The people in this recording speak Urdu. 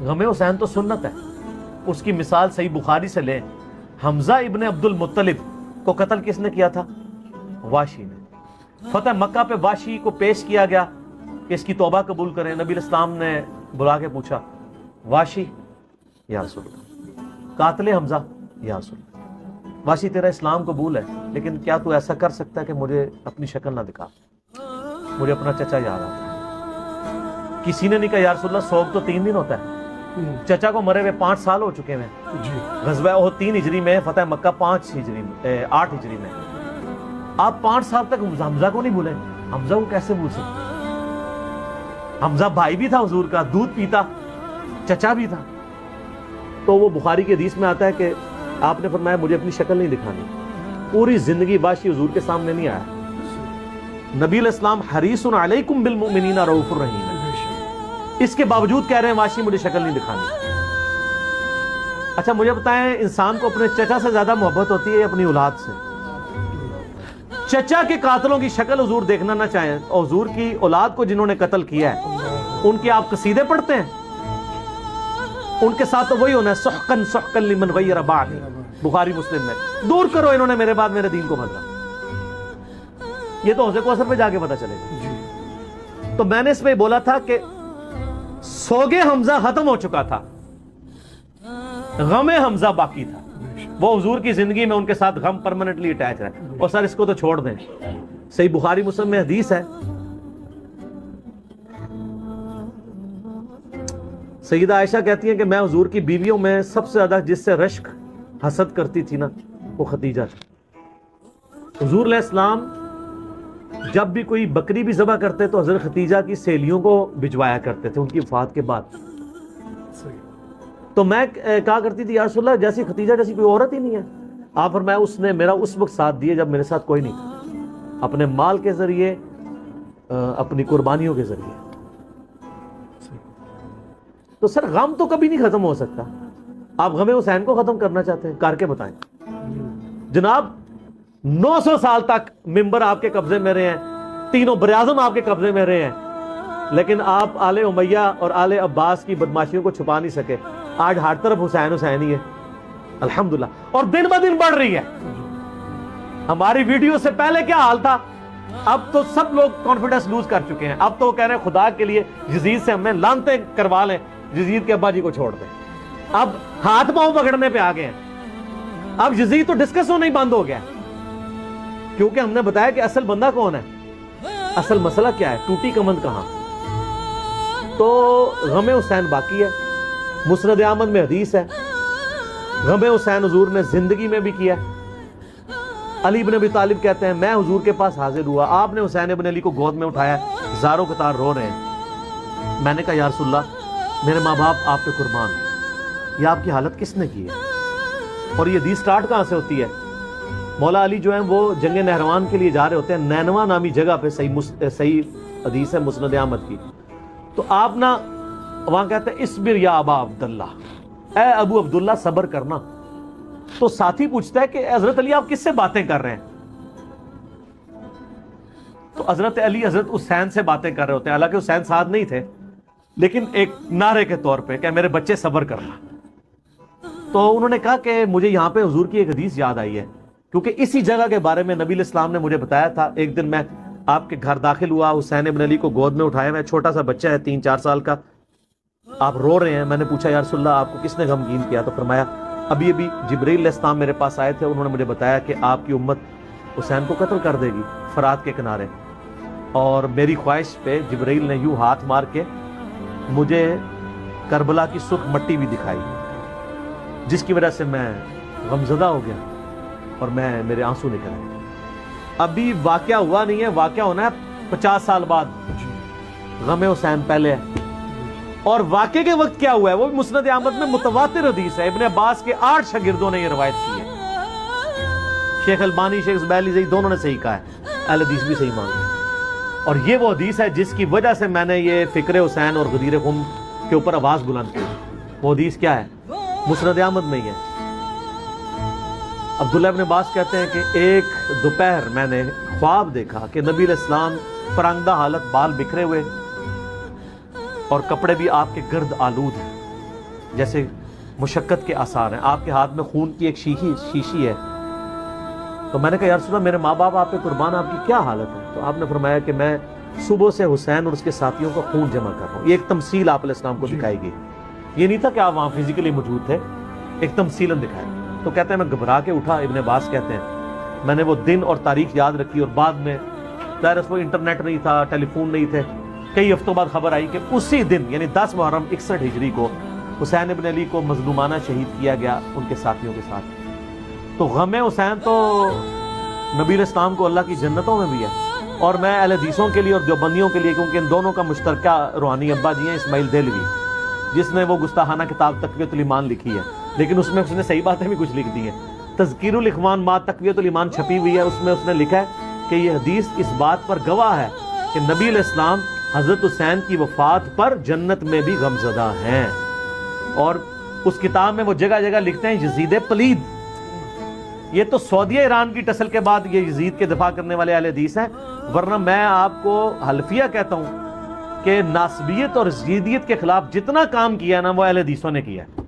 غم حسین تو سنت ہے، اس کی مثال صحیح بخاری سے لیں، حمزہ ابن عبد المطلب کو قتل کس نے کیا تھا؟ واشی نے۔ فتح مکہ پہ واشی کو پیش کیا گیا کہ اس کی توبہ قبول کریں، نبی الاسلام نے بلا کے پوچھا، واشی یا رسول اللہ، قاتل حمزہ یا رسول اللہ، واشی تیرا اسلام قبول ہے لیکن کیا تو ایسا کر سکتا ہے کہ مجھے اپنی شکل نہ دکھا، مجھے اپنا چچا یاد آتا ہے۔ کسی نے نہیں کہا یا رسول اللہ سوگ تو 3 دن ہوتا ہے، چچا کو مرے ہوئے 5 سال ہو چکے ہیں، غزوہ احد 3 ہجری میں، فتح مکہ 8 ہجری میں، آپ 5 سال تک حمزہ کو نہیں بھولیں؟ حمزہ کو کیسے بھول سکتے؟ حمزہ بھائی بھی تھا حضور کا، دودھ پیتا، چچا بھی تھا۔ تو وہ بخاری کی حدیث میں آتا ہے کہ آپ نے فرمایا مجھے اپنی شکل نہیں دکھانی، پوری زندگی واشی حضور کے سامنے نہیں آیا۔ نبی علیہ السلام حریص علیکم بالمؤمنین رؤوف الرحیم، اس کے باوجود کہہ رہے ہیں واشی مجھے شکل نہیں دکھانی۔ اچھا مجھے بتائیں، انسان کو اپنے چچا سے زیادہ محبت ہوتی ہے یا اپنی اولاد سے؟ چچا کے قاتلوں کی شکل حضور دیکھنا نہ چاہیں، اور حضور کی اولاد کو جنہوں نے قتل کیا ہے ان کے آپ قصیدے پڑھتے ہیں؟ ان کے ساتھ تو وہی ہونا ہے، سحقن سحقن لمن غیر بعدی، بخاری مسلم میں، دور کرو انہوں نے میرے بعد میرے دین کو بدلا۔ یہ تو حوض کوثر پہ جا کے پتہ چلے گا۔ تو میں نے اس میں بولا تھا کہ سوگے حمزہ ختم ہو چکا تھا، غم حمزہ باقی تھا، وہ حضور کی زندگی میں ان کے ساتھ غم پرماننٹلی اٹیچ ہے۔ اور سر اس کو تو چھوڑ دیں، صحیح بخاری مسلم میں حدیث ہے، سیدہ عائشہ کہتی ہیں کہ میں حضور کی بیویوں میں سب سے زیادہ جس سے رشک حسد کرتی تھی نا وہ خدیجہ تھی۔ حضور علیہ السلام جب بھی کوئی بکری بھی ذبح کرتے تو حضرت خدیجہ کی سہیلیوں کو بھجوایا کرتے تھے ان کی وفات کے بعد۔ تو میں کہا کرتی تھی یا رسول اللہ جیسی خدیجہ جیسی کوئی عورت ہی نہیں ہے۔ آپ فرمایا اس نے میرا اس وقت ساتھ دیا جب میرے ساتھ کوئی نہیں تھا، اپنے مال کے ذریعے، اپنی قربانیوں کے ذریعے۔ تو سر غم تو کبھی نہیں ختم ہو سکتا۔ آپ غم حسین کو ختم کرنا چاہتے ہیں، کر کے بتائیں۔ جناب 900 سال تک ممبر آپ کے قبضے میں رہے ہیں، تینوں براعظم آپ کے قبضے میں رہے ہیں، لیکن آپ آل امیہ اور آل عباس کی بدماشیوں کو چھپا نہیں سکے۔ آج ہر طرف حسین حسین ہی ہے الحمدللہ، اور دن بہ دن بڑھ رہی ہے۔ ہماری ویڈیو سے پہلے کیا حال تھا، اب تو سب لوگ کانفیڈنس لوز کر چکے ہیں۔ اب تو وہ کہہ رہے ہیں خدا کے لیے یزید سے ہمیں لعنتیں کروا لیں، یزید کے ابا جی کو چھوڑ دیں۔ اب ہاتھ پاؤں پکڑنے پہ آ گئے ہیں، اب یزید تو ڈسکس ہونا ہی بند ہو گیا، کیونکہ ہم نے بتایا کہ اصل بندہ کون ہے، اصل مسئلہ کیا ہے، ٹوٹی کمند کہاں۔ تو غم حسین باقی ہے، مسند احمد میں حدیث ہے، غم حسین حضور نے زندگی میں بھی کیا۔ علی بن ابی طالب کہتے ہیں میں حضور کے پاس حاضر ہوا، آپ نے حسین ابن علی کو گود میں اٹھایا، زاروں قطار رو رہے ہیں۔ میں نے کہا یا رسول اللہ میرے ماں باپ آپ پہ قربان ہیں، یہ آپ کی حالت کس نے کی ہے؟ اور یہ حدیث سٹارٹ کہاں سے ہوتی ہے؟ مولا علی جو ہیں وہ جنگ نہروان کے لیے جا رہے ہوتے ہیں، نینوا نامی جگہ پہ، صحیح حدیث ہے مسند احمد کی۔ تو آپ نا وہاں کہتے ہیں اصبر یا ابا عبداللہ، اے ابو عبداللہ صبر کرنا۔ تو ساتھی پوچھتا ہے کہ حضرت علی آپ کس سے باتیں کر رہے ہیں؟ تو حضرت علی حضرت حسین سے باتیں کر رہے ہوتے ہیں، حالانکہ حسین ساتھ نہیں تھے، لیکن ایک نعرے کے طور پہ کہ میرے بچے صبر کرنا۔ تو انہوں نے کہا کہ مجھے یہاں پہ حضور کی ایک حدیث یاد آئی ہے، کیونکہ اسی جگہ کے بارے میں نبی علیہ السلام نے مجھے بتایا تھا۔ ایک دن میں آپ کے گھر داخل ہوا، حسین ابن علی کو گود میں اٹھایا، میں چھوٹا سا بچہ ہے 3-4 سال کا، آپ رو رہے ہیں۔ میں نے پوچھا یا رسول اللہ آپ کو کس نے غمگین کیا؟ تو فرمایا ابھی جبرائیل علیہ السلام میرے پاس آئے تھے، انہوں نے مجھے بتایا کہ آپ کی امت حسین کو قتل کر دے گی فرات کے کنارے، اور میری خواہش پہ جبرائیل نے یوں ہاتھ مار کے مجھے کربلا کی سرخ مٹی بھی دکھائی، جس کی وجہ سے میں غمزدہ ہو گیا اور میرے آنسو نکل آئے۔ ابھی واقعہ ہوا نہیں ہے، واقعہ ہونا ہے 50 سال بعد، غم حسین پہلے ہے۔ اور واقعے کے وقت کیا ہوا ہے وہ بھی مسند احمد میں متواتر حدیث ہے، ابن عباس کے 8 شاگردوں نے یہ روایت کی ہے، شیخ البانی، شیخ زبیلی صحیح دونوں نے صحیح کہا ہے، اہل حدیث بھی صحیح مانتے ہیں۔ اور یہ وہ حدیث ہے جس کی وجہ سے میں نے یہ فکر حسین اور غدیر خم کے اوپر آواز بلند کی۔ وہ حدیث کیا ہے؟ مسند احمد میں ہی ہے۔ عبداللہ ابن عباس کہتے ہیں کہ ایک دوپہر میں نے خواب دیکھا کہ نبی علیہ السلام پرانگدہ حالت، بال بکھرے ہوئے اور کپڑے بھی آپ کے گرد آلود ہیں، جیسے مشقت کے آثار ہیں، آپ کے ہاتھ میں خون کی ایک شیشی ہے. تو میں نے کہا یا رسول اللہ میرے ماں باپ آپ پہ قربان، آپ کی کیا حالت ہے؟ تو آپ نے فرمایا کہ میں صبح سے حسین اور اس کے ساتھیوں کا خون جمع کر رہا ہوں. یہ ایک تمثیل آپ علیہ السلام کو دکھائی گئی. یہ نہیں تھا کہ آپ وہاں فزیکلی موجود تھے، ایک تمثیلاً دکھایا. تو کہتے ہیں میں گھبرا کے اٹھا، ابن عباس کہتے ہیں میں نے وہ دن اور تاریخ یاد رکھی، اور بعد میں ظاہر اس وقت انٹرنیٹ نہیں تھا، ٹیلی فون نہیں تھے. کئی ہفتوں بعد خبر آئی کہ اسی دن یعنی 10 محرم 61 ہجری کو حسین ابن علی کو مظلومانہ شہید کیا گیا ان کے ساتھیوں کے ساتھ. تو غم حسین تو نبی علیہ السلام کو اللہ کی جنتوں میں بھی ہے، اور میں اہل حدیثوں کے لیے اور دیوبندیوں کے لیے، کیونکہ ان دونوں کا مشترکہ روحانی ابا جی ہیں اسماعیل دہلوی، جس نے وہ گستاخانہ کتاب تقویۃ الایمان لکھی ہے، لیکن اس میں اس نے صحیح باتیں بھی کچھ لکھ دی ہیں. تذکیر الاخوان ما تقویۃ الایمان چھپی ہوئی ہے، اس میں اس نے لکھا ہے کہ یہ حدیث اس بات پر گواہ ہے کہ نبی علیہ السلام حضرت حسین کی وفات پر جنت میں بھی غمزدہ ہیں. اور اس کتاب میں وہ جگہ جگہ لکھتے ہیں یزید پلید. یہ تو سعودیہ ایران کی ٹسل کے بعد یہ یزید کے دفاع کرنے والے اہل حدیث ہیں، ورنہ میں آپ کو حلفیہ کہتا ہوں کہ ناسبیت اور یزیدیت کے خلاف جتنا کام کیا نا وہ اہل حدیثوں نے کیا ہے.